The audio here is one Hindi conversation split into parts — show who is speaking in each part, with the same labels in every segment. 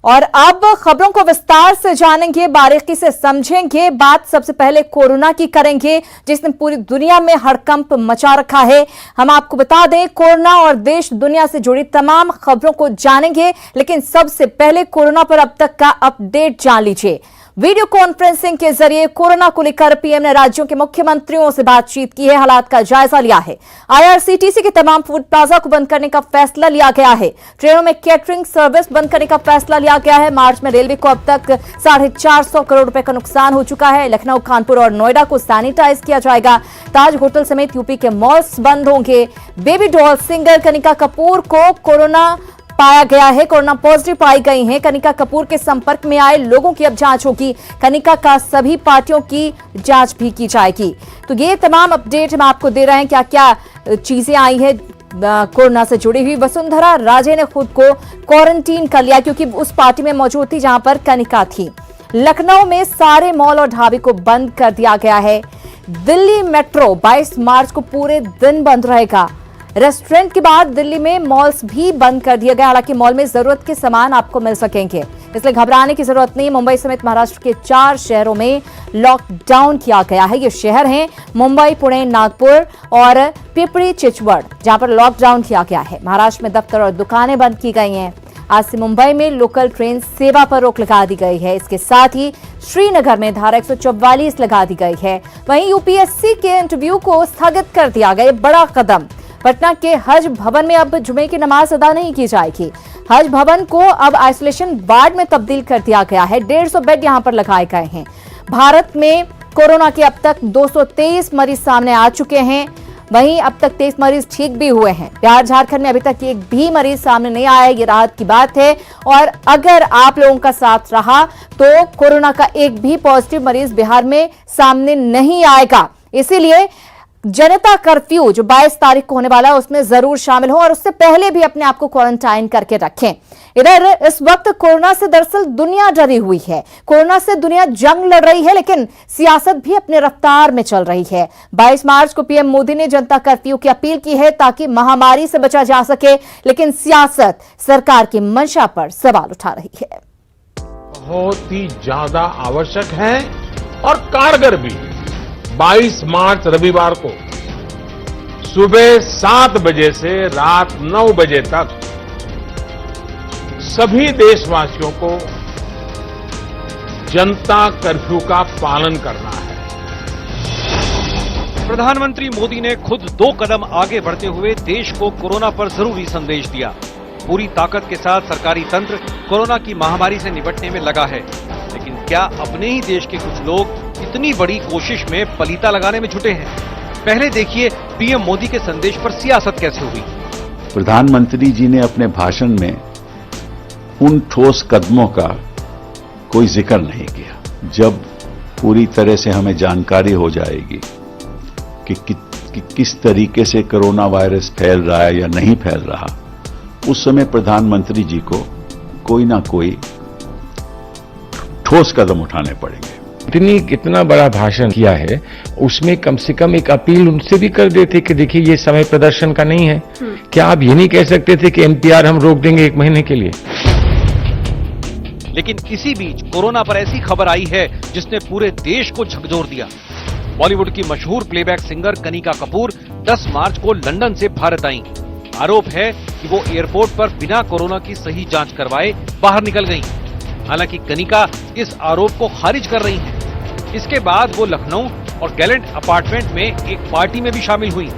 Speaker 1: और अब खबरों को विस्तार से जानेंगे, बारीकी से समझेंगे। बात सबसे पहले कोरोना की करेंगे, जिसने पूरी दुनिया में हड़कंप मचा रखा है। हम आपको बता दें, कोरोना और देश दुनिया से जुड़ी तमाम खबरों को जानेंगे, लेकिन सबसे पहले कोरोना पर अब तक का अपडेट जान लीजिए। वीडियो कॉन्फ्रेंसिंग के जरिए कोरोना को लेकर पीएम ने राज्यों के मुख्यमंत्रियों से बातचीत की है, हालात का जायजा लिया है। आईआरसीटीसी के तमाम फूड प्लाजा को बंद करने का फैसला लिया गया है। ट्रेनों में कैटरिंग सर्विस बंद करने का फैसला लिया गया है। मार्च में रेलवे को अब तक 450 करोड़ रुपए का नुकसान हो चुका है। लखनऊ, कानपुर और नोएडा को सैनिटाइज किया जाएगा। ताज होटल समेत यूपी के मॉल्स बंद होंगे। Baby doll singer Kanika Kapoor को कोरोना पाया गया है, कोरोना पॉजिटिव पाई गई हैं। कनिका कपूर के संपर्क में आए लोगों की अब जांच होगी। कनिका का सभी पार्टियों की जांच भी की जाएगी। तो ये तमाम अपडेट हम आपको दे रहे हैं, क्या क्या चीजें आई है कोरोना से जुड़ी हुई। वसुंधरा राजे ने खुद को क्वारंटीन कर लिया, क्योंकि उस पार्टी में मौजूद थी जहां पर कनिका थी। लखनऊ में सारे मॉल और ढाबे को बंद कर दिया गया है। दिल्ली मेट्रो 22 मार्च को पूरे दिन बंद रहेगा। रेस्टोरेंट के बाद दिल्ली में मॉल्स भी बंद कर दिए गए। हालांकि मॉल में जरूरत के सामान आपको मिल सकेंगे, इसलिए घबराने की जरूरत नहीं। मुंबई समेत महाराष्ट्र के 4 शहरों में लॉकडाउन किया गया है। ये शहर हैं मुंबई, पुणे, नागपुर और पिपरी चिचवड़, जहां पर लॉकडाउन किया गया है। महाराष्ट्र में दफ्तर और दुकानें बंद की गई हैं। आज से मुंबई में लोकल ट्रेन सेवा पर रोक लगा दी गई है। इसके साथ ही श्रीनगर में धारा 144 लगा दी गई है। वहीं यूपीएससी के इंटरव्यू को स्थगित कर दिया गया। बड़ा कदम। पटना के हज भवन में अब जुमे की नमाज अदा नहीं की जाएगी। हज भवन को अब आइसोलेशन वार्ड में तब्दील कर दिया गया है। 150 बेड यहां पर लगाए गए हैं। भारत में कोरोना के अब तक 223 मरीज सामने आ चुके हैं। वहीं अब तक 23 मरीज ठीक भी हुए हैं। बिहार, झारखंड में अभी तक एक भी मरीज सामने नहीं आया है। ये राहत की बात है। और अगर आप लोगों का साथ रहा तो कोरोना का एक भी पॉजिटिव मरीज बिहार में सामने नहीं आएगा। इसीलिए जनता कर्फ्यू जो 22 तारीख को होने वाला है, उसमें जरूर शामिल हो और उससे पहले भी अपने आप को क्वारंटाइन करके रखें। इधर इस वक्त कोरोना से दरअसल दुनिया डरी हुई है। कोरोना से दुनिया जंग लड़ रही है, लेकिन सियासत भी अपने रफ्तार में चल रही है। 22 मार्च को पीएम मोदी ने जनता कर्फ्यू की अपील की है, ताकि महामारी से बचा जा सके, लेकिन सियासत सरकार की मंशा पर सवाल उठा रही है।
Speaker 2: बहुत ही ज्यादा आवश्यक है और कारगर भी। 22 मार्च रविवार को सुबह 7 बजे से रात 9 बजे तक सभी देशवासियों को जनता कर्फ्यू का पालन करना है।
Speaker 3: प्रधानमंत्री मोदी ने खुद 2 कदम आगे बढ़ते हुए देश को कोरोना पर जरूरी संदेश दिया। पूरी ताकत के साथ सरकारी तंत्र कोरोना की महामारी से निपटने में लगा है, लेकिन क्या अपने ही देश के कुछ लोग इतनी बड़ी कोशिश में पलीता लगाने में जुटे हैं? पहले देखिए पीएम मोदी के संदेश पर सियासत कैसे हुई।
Speaker 4: प्रधानमंत्री जी ने अपने भाषण में उन ठोस कदमों का कोई जिक्र नहीं किया। जब पूरी तरह से हमें जानकारी हो जाएगी कि किस तरीके से कोरोना वायरस फैल रहा है या नहीं फैल रहा, उस समय प्रधानमंत्री जी को कोई ना कोई ठोस कदम उठाने पड़ेंगे।
Speaker 5: इतना बड़ा भाषण किया है, उसमें कम से कम एक अपील उनसे भी कर देते कि देखिए ये समय प्रदर्शन का नहीं है। क्या आप ये नहीं कह सकते थे कि एनपीआर हम रोक देंगे 1 महीने के लिए?
Speaker 3: लेकिन इसी बीच कोरोना पर ऐसी खबर आई है जिसने पूरे देश को झकझोर दिया। बॉलीवुड की मशहूर प्लेबैक सिंगर कनिका कपूर 10 मार्च को लंदन से भारत आईं। आरोप है कि वो एयरपोर्ट पर बिना कोरोना की सही जांच करवाए बाहर निकल गईं। हालांकि कनिका इस आरोप को खारिज कर रही हैं। इसके बाद वो लखनऊ और गैलेंट अपार्टमेंट में एक पार्टी में भी शामिल हुई,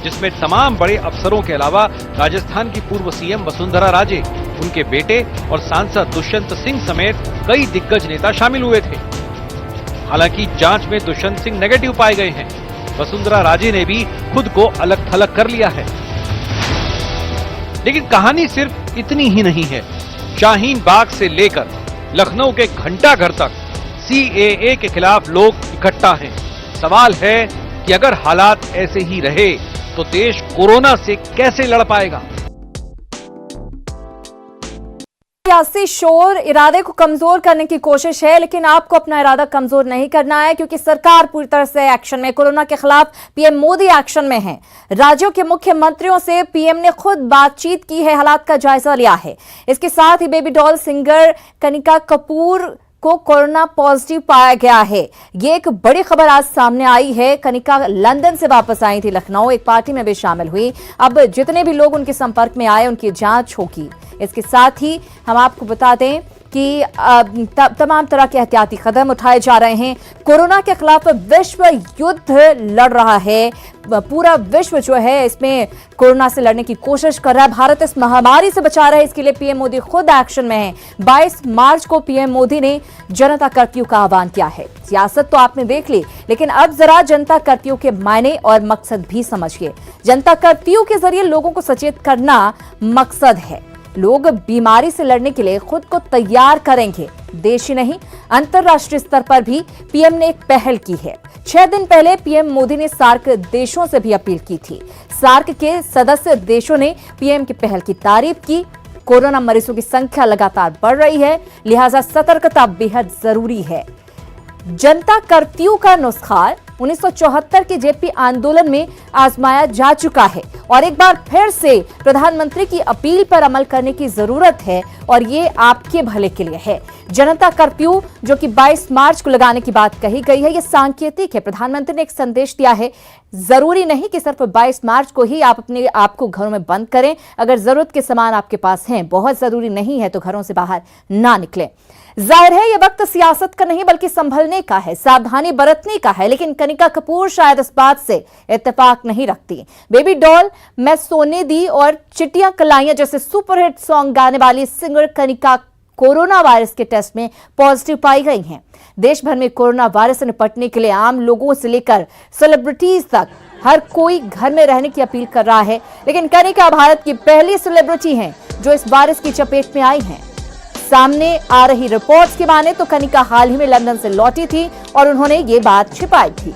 Speaker 3: जिसमें तमाम बड़े अफसरों के अलावा राजस्थान की पूर्व सीएम वसुंधरा राजे, उनके बेटे और सांसद दुष्यंत सिंह समेत कई दिग्गज नेता शामिल हुए थे। हालांकि जांच में दुष्यंत सिंह नेगेटिव पाए गए हैं। वसुंधरा राजे ने भी खुद को अलग थलग कर लिया है। लेकिन कहानी सिर्फ इतनी ही नहीं है। शाहीन बाग से लेकर लखनऊ के घंटा घर तक सीएए के खिलाफ लोग इकट्ठा हैं। सवाल है कि अगर हालात ऐसे ही रहे तो देश कोरोना से कैसे लड़ पाएगा?
Speaker 1: सियासी शोर इरादे को कमजोर करने की कोशिश है, लेकिन आपको अपना इरादा कमजोर नहीं करना है, क्योंकि सरकार पूरी तरह से एक्शन में। कोरोना के खिलाफ पीएम मोदी एक्शन में है। राज्यों के मुख्यमंत्रियों से पीएम ने खुद बातचीत की है, हालात का जायजा लिया है। इसके साथ ही baby doll singer Kanika Kapoor को कोरोना पॉजिटिव पाया गया है। ये एक बड़ी खबर आज सामने आई है। कनिका लंदन से वापस आई थी लखनऊ, एक पार्टी में भी शामिल हुई। अब जितने भी लोग उनके संपर्क में आए उनकी जांच होगी। इसके साथ ही हम आपको बता दें कि तमाम तरह के एहतियाती कदम उठाए जा रहे हैं। कोरोना के खिलाफ विश्व युद्ध लड़ रहा है। पूरा विश्व जो है इसमें कोरोना से लड़ने की कोशिश कर रहा है। भारत इस महामारी से बचा रहा है, इसके लिए पीएम मोदी खुद एक्शन में है। 22 मार्च को पीएम मोदी ने जनता कर्फ्यू का आह्वान किया है। सियासत तो आपने देख ली, लेकिन अब जरा जनता कर्फ्यू के मायने और मकसद भी समझिए। जनता कर्फ्यू के जरिए लोगों को सचेत करना मकसद है। लोग बीमारी से लड़ने के लिए खुद को तैयार करेंगे। देश ही नहीं, अंतर्राष्ट्रीय स्तर पर भी पीएम ने एक पहल की है। 6 दिन पहले पीएम मोदी ने सार्क देशों से भी अपील की थी। सार्क के सदस्य देशों ने पीएम की पहल की तारीफ की। कोरोना मरीजों की संख्या लगातार बढ़ रही है, लिहाजा सतर्कता बेहद जरूरी है। जनता कर्फ्यू का नुस्खा 1974 के जेपी आंदोलन में आजमाया जा चुका है और एक बार फिर से प्रधानमंत्री की अपील पर अमल करने की जरूरत है, और ये आपके भले के लिए है। जनता कर्फ्यू जो कि 22 मार्च को लगाने की बात कही गई है, ये सांकेतिक है। प्रधानमंत्री ने एक संदेश दिया है, जरूरी नहीं कि सिर्फ 22 मार्च को ही आप अपने आप को घरों में बंद करें। अगर जरूरत के सामान आपके पास हैं, बहुत जरूरी नहीं है तो घरों से बाहर ना निकलें। जाहिर है ये वक्त सियासत का नहीं बल्कि संभलने का है, सावधानी बरतने का है। लेकिन कनिका कपूर शायद इस बात से इत्तेफाक नहीं रखती। बेबी डॉल, मैं सोने दी और चिट्टियां कलाइयां जैसे सुपरहिट सॉन्ग गाने वाली सिंगर कनिका कोरोना वायरस के टेस्ट में पॉजिटिव पाई गई हैं। देश भर में कोरोना वायरस से निपटने के लिए आम लोगों से लेकर सेलिब्रिटीज तक हर कोई घर में रहने की अपील कर रहा है। लेकिन कनिका भारत की पहली सेलिब्रिटी हैं जो इस वायरस की चपेट में आई हैं। सामने आ रही रिपोर्ट्स की माने तो कनिका हाल ही में लंदन से लौटी थी और उन्होंने ये बात छिपाई थी।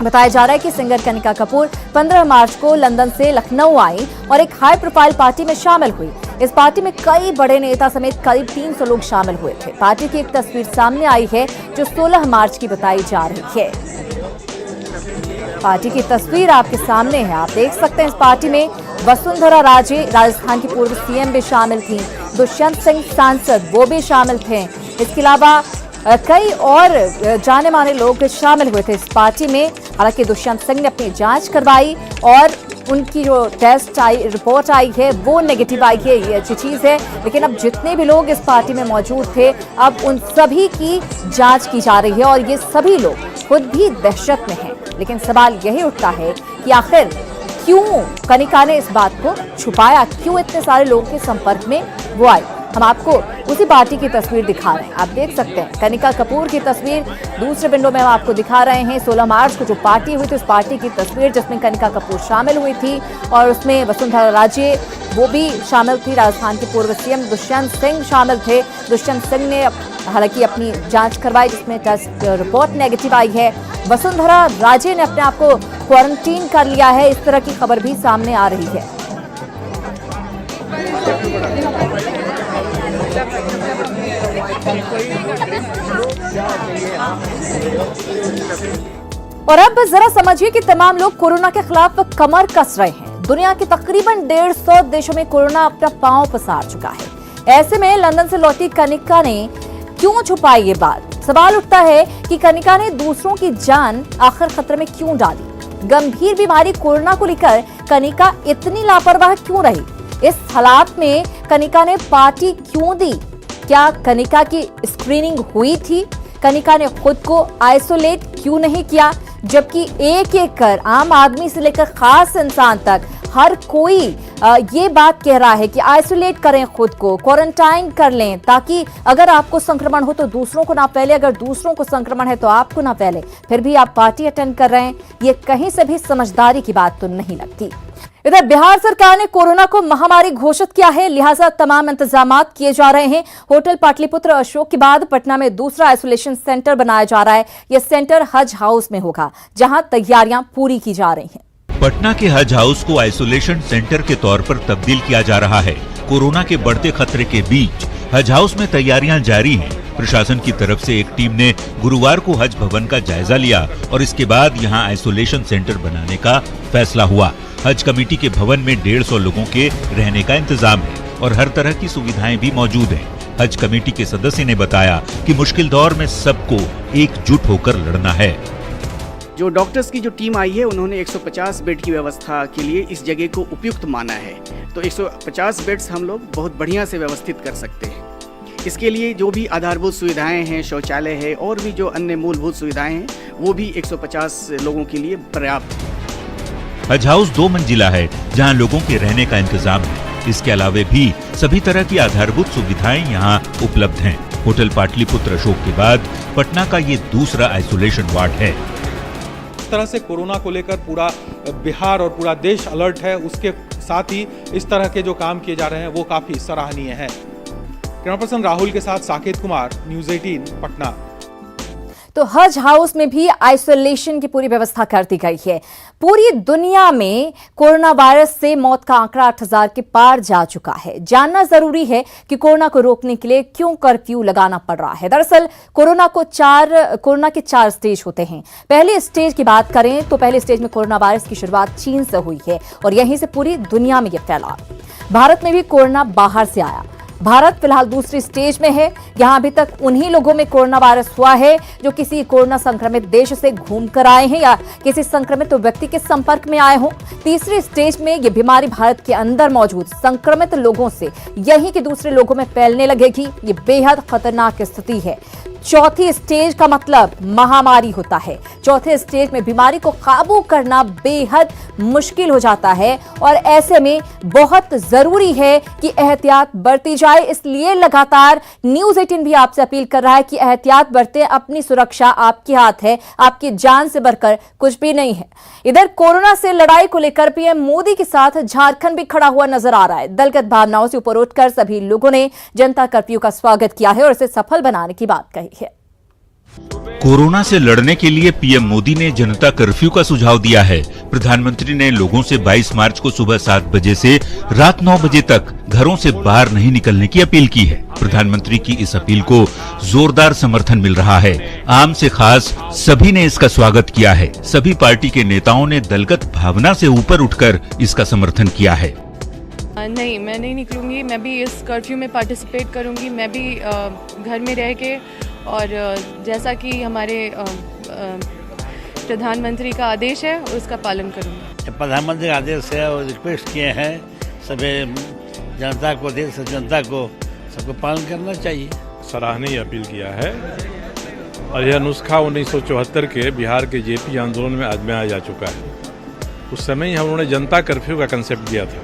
Speaker 1: बताया जा रहा है कि सिंगर कनिका कपूर 15 मार्च को लंदन से लखनऊ आई और एक हाई प्रोफाइल पार्टी में शामिल हुई। इस पार्टी में कई बड़े नेता समेत करीब 300 लोग शामिल हुए थे। पार्टी की एक तस्वीर सामने आई है जो 16 मार्च की बताई जा रही है। पार्टी की तस्वीर आपके सामने है, आप देख सकते हैं। इस पार्टी में वसुंधरा राजे, राजस्थान की पूर्व सीएम भी शामिल थी। दुष्यंत सिंह सांसद, वो भी शामिल थे। इसके अलावा कई और जाने माने लोग शामिल हुए थे इस पार्टी में। हालांकि दुष्यंत सिंह ने अपनी जांच करवाई और उनकी जो टेस्ट रिपोर्ट आई है वो नेगेटिव आई है, ये अच्छी चीज है। लेकिन अब जितने भी लोग इस पार्टी में मौजूद थे, अब उन सभी की जांच की जा रही है और ये सभी लोग खुद भी दहशत में हैं। लेकिन सवाल यही उठता है कि आखिर क्यों कनिका ने इस बात को छुपाया, क्यों इतने सारे लोगों के संपर्क में वो आई। हम आपको उसी पार्टी की तस्वीर दिखा रहे हैं, आप देख सकते हैं कनिका कपूर की तस्वीर दूसरे विंडो में हम आपको दिखा रहे हैं। 16 मार्च को जो पार्टी हुई थी उस पार्टी की तस्वीर जिसमें कनिका कपूर शामिल हुई थी और उसमें वसुंधरा राजे वो भी शामिल थी। राजस्थान के पूर्व सीएम दुष्यंत सिंह शामिल थे। दुष्यंत सिंह ने हालांकि अपनी जांच करवाई जिसमें टेस्ट रिपोर्ट नेगेटिव आई है। वसुंधरा राजे ने अपने आप को क्वारंटीन कर लिया है। इस तरह की खबर भी सामने आ रही है। और अब जरा समझिए कि तमाम लोग कोरोना के खिलाफ कमर कस रहे हैं। दुनिया के तकरीबन 150 देशों में कोरोना अपना पांव पसार चुका है। ऐसे में लंदन से लौटी कनिका ने क्यों छुपाई ये बात? सवाल उठता है कि कनिका ने दूसरों की जान आखिर खतरे में क्यों डाली? गंभीर बीमारी कोरोना को लेकर कनिका इतनी लापरवाह क्यों रही? इस हालात में कनिका ने पार्टी क्यों दी? क्या कनिका की स्क्रीनिंग हुई थी? कनिका ने खुद को आइसोलेट क्यों नहीं किया? जबकि एक एक कर आम आदमी से लेकर खास इंसान तक हर कोई ये बात कह रहा है कि आइसोलेट करें, खुद को क्वारंटाइन कर लें ताकि अगर आपको संक्रमण हो तो दूसरों को ना फैले, अगर दूसरों को संक्रमण है तो आपको ना फैले। फिर भी आप पार्टी अटेंड कर रहे हैं, ये कहीं से भी समझदारी की बात तो नहीं लगती। इधर बिहार सरकार ने कोरोना को महामारी घोषित किया है, लिहाजा तमाम इंतजामात किए जा रहे हैं। होटल पाटलिपुत्र अशोक के बाद पटना में दूसरा आइसोलेशन सेंटर बनाया जा रहा है। यह सेंटर हज हाउस में होगा जहां तैयारियां पूरी की जा रही हैं।
Speaker 6: पटना के हज हाउस को आइसोलेशन सेंटर के तौर पर तब्दील किया जा रहा है। कोरोना के बढ़ते खतरे के बीच हज हाउस में तैयारियां जारी हैं। प्रशासन की तरफ से एक टीम ने गुरुवार को हज भवन का जायजा लिया और इसके बाद यहां आइसोलेशन सेंटर बनाने का फैसला हुआ। हज कमेटी के भवन में 150 लोगों के रहने का इंतजाम है और हर तरह की सुविधाएं भी मौजूद हैं। हज कमेटी के सदस्य ने बताया कि मुश्किल दौर में सबको एकजुट होकर लड़ना है।
Speaker 7: जो डॉक्टर्स की जो टीम आई है उन्होंने 150 बेड की व्यवस्था के लिए इस जगह को उपयुक्त माना है। तो 150 बेड्स हम लोग बहुत बढ़िया से व्यवस्थित कर सकते हैं। इसके लिए जो भी आधारभूत सुविधाएं हैं, शौचालय है और भी जो अन्य मूलभूत सुविधाएं हैं, वो भी 150 लोगों के लिए पर्याप्त है।
Speaker 6: हज हाउस 2 मंजिला है जहां लोगों के रहने का इंतजाम है। इसके अलावे भी सभी तरह की आधारभूत सुविधाएं यहां उपलब्ध हैं। होटल पाटलिपुत्र अशोक के बाद पटना का ये दूसरा आइसोलेशन वार्ड है।
Speaker 8: इस तरह से कोरोना को लेकर पूरा बिहार और पूरा देश अलर्ट है। उसके साथ ही इस तरह के जो काम किए जा रहे हैं वो काफी सराहनीय है। कैमरा पर्सन राहुल के साथ साकेत कुमार, न्यूज़ 18 पटना।
Speaker 1: तो हज हाउस में भी आइसोलेशन की पूरी व्यवस्था कर दी गई है। पूरी दुनिया में कोरोना वायरस से मौत का आंकड़ा 8,000 के पार जा चुका है। जानना जरूरी है कि कोरोना को रोकने के लिए क्यों कर्फ्यू लगाना पड़ रहा है। दरअसल कोरोना के 4 स्टेज होते हैं। पहले स्टेज की बात करें तो पहले स्टेज में कोरोना वायरस की शुरुआत चीन से हुई है और यहीं से पूरी दुनिया में यह फैला। भारत में भी कोरोना बाहर से आया। भारत फिलहाल दूसरी स्टेज में है। यहां अभी तक उन्हीं लोगों में कोरोना वायरस हुआ है जो किसी कोरोना संक्रमित देश से घूम कर आए हैं या किसी संक्रमित व्यक्ति के संपर्क में आए हों। तीसरी स्टेज में यह बीमारी भारत के अंदर मौजूद संक्रमित लोगों से यहीं के दूसरे लोगों में फैलने लगेगी। ये बेहद खतरनाक स्थिति है। चौथी स्टेज का मतलब महामारी होता है। चौथे स्टेज में बीमारी को काबू करना बेहद मुश्किल हो जाता है और ऐसे में बहुत जरूरी है कि एहतियात बरती जाए। इसलिए लगातार न्यूज़ 18 भी आपसे अपील कर रहा है कि एहतियात बरतें। अपनी सुरक्षा आपके हाथ है, आपकी जान से बढ़कर कुछ भी नहीं है। इधर कोरोना से लड़ाई को लेकर पीएम मोदी के साथ झारखंड भी खड़ा हुआ नजर आ रहा है। दलगत भावनाओं से ऊपर उठकर सभी लोगों ने जनता कर्फ्यू का स्वागत किया है और इसे सफल बनाने की बात कही है।
Speaker 6: कोरोना से लड़ने के लिए पीएम मोदी ने जनता कर्फ्यू का सुझाव दिया है। प्रधानमंत्री ने लोगों से 22 मार्च को सुबह 7 बजे से रात 9 बजे तक घरों से बाहर नहीं निकलने की अपील की है। प्रधानमंत्री की इस अपील को जोरदार समर्थन मिल रहा है। आम से खास सभी ने इसका स्वागत किया है। सभी पार्टी के नेताओं ने दलगत भावना से ऊपर उठकर इसका समर्थन किया है।
Speaker 9: नहीं, मैं नहीं निकलूंगी। मैं भी इस कर्फ्यू में पार्टिसिपेट करूंगी। मैं भी घर में रह के और जैसा कि हमारे प्रधानमंत्री का आदेश है उसका पालन करूंगी।
Speaker 10: प्रधानमंत्री का आदेश है और रिक्वेस्ट किए हैं सभी जनता को, देश जनता को सबको पालन करना चाहिए।
Speaker 11: सराहनीय अपील किया है और यह नुस्खा 1974 के बिहार के जेपी आंदोलन में आजमाया जा चुका है। उस समय ही उन्होंने जनता कर्फ्यू का कंसेप्ट दिया था।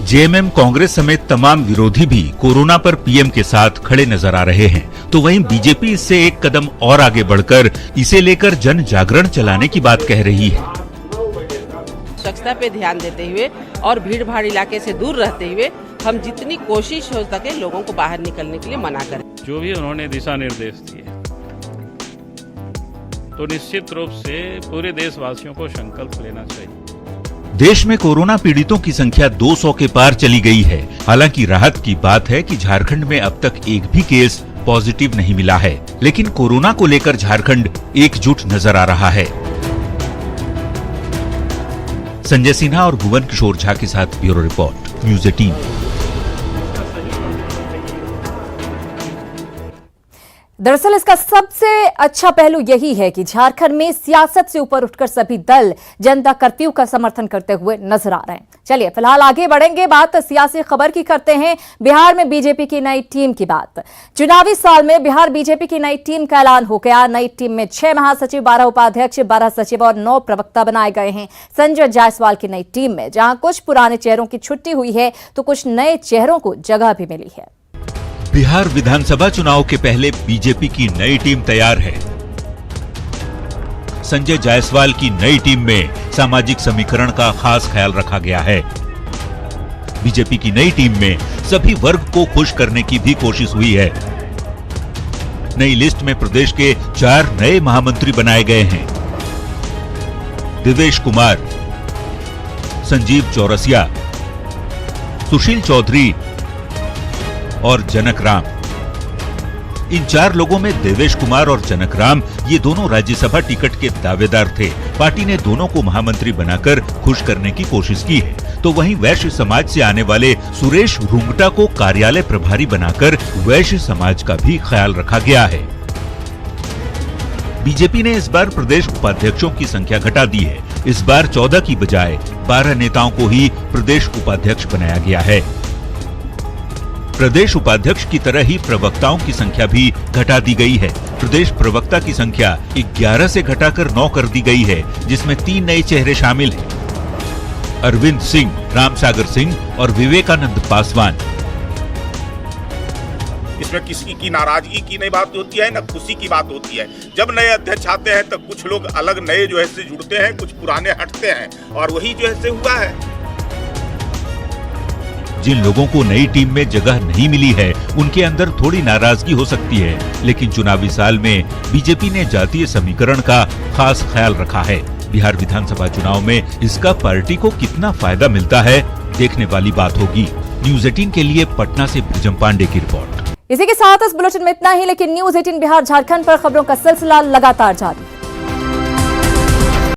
Speaker 6: जेएमएम, कांग्रेस समेत तमाम विरोधी भी कोरोना पर पीएम के साथ खड़े नजर आ रहे हैं। तो वहीं बीजेपी इससे एक कदम और आगे बढ़कर इसे लेकर जन जागरण चलाने की बात कह रही है।
Speaker 12: स्वच्छता पे ध्यान देते हुए और भीड़ भाड़ इलाके से दूर रहते हुए हम जितनी कोशिश हो सके लोगों को बाहर निकलने के लिए मना करें।
Speaker 11: जो भी उन्होंने दिशा निर्देश दिए तो निश्चित रूप से पूरे देशवासियों को संकल्प लेना चाहिए।
Speaker 6: देश में कोरोना पीड़ितों की संख्या 200 के पार चली गई है। हालांकि राहत की बात है कि झारखंड में अब तक एक भी केस पॉजिटिव नहीं मिला है। लेकिन कोरोना को लेकर झारखंड एकजुट नजर आ रहा है। संजय सिन्हा और भुवन किशोर झा के साथ ब्यूरो रिपोर्ट, न्यूज़ 18।
Speaker 1: दरअसल इसका सबसे अच्छा पहलू यही है कि झारखंड में सियासत से ऊपर उठकर सभी दल जनता कर्फ्यू का समर्थन करते हुए नजर आ रहे हैं। चलिए फिलहाल आगे बढ़ेंगे, बात सियासी खबर की करते हैं। बिहार में बीजेपी की नई टीम की बात। चुनावी साल में बिहार बीजेपी की नई टीम का ऐलान हो गया। नई टीम में 6 महासचिव, 12 उपाध्यक्ष, 12 सचिव और 9 प्रवक्ता बनाए गए हैं। संजय जायसवाल की नई टीम में जहां कुछ पुराने चेहरों की छुट्टी हुई है तो कुछ नए चेहरों को जगह भी मिली है।
Speaker 6: बिहार विधानसभा चुनाव के पहले बीजेपी की नई टीम तैयार है। संजय जायसवाल की नई टीम में सामाजिक समीकरण का खास ख्याल रखा गया है। बीजेपी की नई टीम में सभी वर्ग को खुश करने की भी कोशिश हुई है। नई लिस्ट में प्रदेश के 4 नए महामंत्री बनाए गए हैं। देवेश कुमार, संजीव चौरसिया, सुशील चौधरी और जनक राम। इन 4 लोगों में देवेश कुमार और जनक राम ये दोनों राज्यसभा टिकट के दावेदार थे। पार्टी ने दोनों को महामंत्री बनाकर खुश करने की कोशिश की है। तो वहीं वैश्य समाज से आने वाले सुरेश रुंगटा को कार्यालय प्रभारी बनाकर वैश्य समाज का भी ख्याल रखा गया है। बीजेपी ने इस बार प्रदेश उपाध्यक्षों की संख्या घटा दी है। इस बार 14 की बजाय 12 नेताओं को ही प्रदेश उपाध्यक्ष बनाया गया है। प्रदेश उपाध्यक्ष की तरह ही प्रवक्ताओं की संख्या भी घटा दी गई है। प्रदेश प्रवक्ता की संख्या 11 से घटाकर 9 कर दी गई है, जिसमें 3 नए चेहरे शामिल हैं। अरविंद सिंह, रामसागर सिंह और विवेकानंद पासवान।
Speaker 13: इसमें किसी की नाराजगी की नहीं बात होती है, न खुशी की बात होती है। जब नए अध्यक्ष आते हैं तो कुछ लोग अलग नए जो है से जुड़ते हैं, कुछ पुराने हटते हैं, और वही जो है से हुआ है।
Speaker 6: जिन लोगों को नई टीम में जगह नहीं मिली है, उनके अंदर थोड़ी नाराजगी हो सकती है, लेकिन चुनावी साल में बीजेपी ने जातीय समीकरण का खास ख्याल रखा है। बिहार विधानसभा चुनाव में इसका पार्टी को कितना फायदा मिलता है, देखने वाली बात होगी। न्यूज़ 18 के लिए पटना से ब्रिजम पांडे की रिपोर्ट।
Speaker 1: इसी के साथ इस बुलेटिन में इतना ही, लेकिन न्यूज़ 18 बिहार झारखंड पर खबरों का सिलसिला लगातार जारी।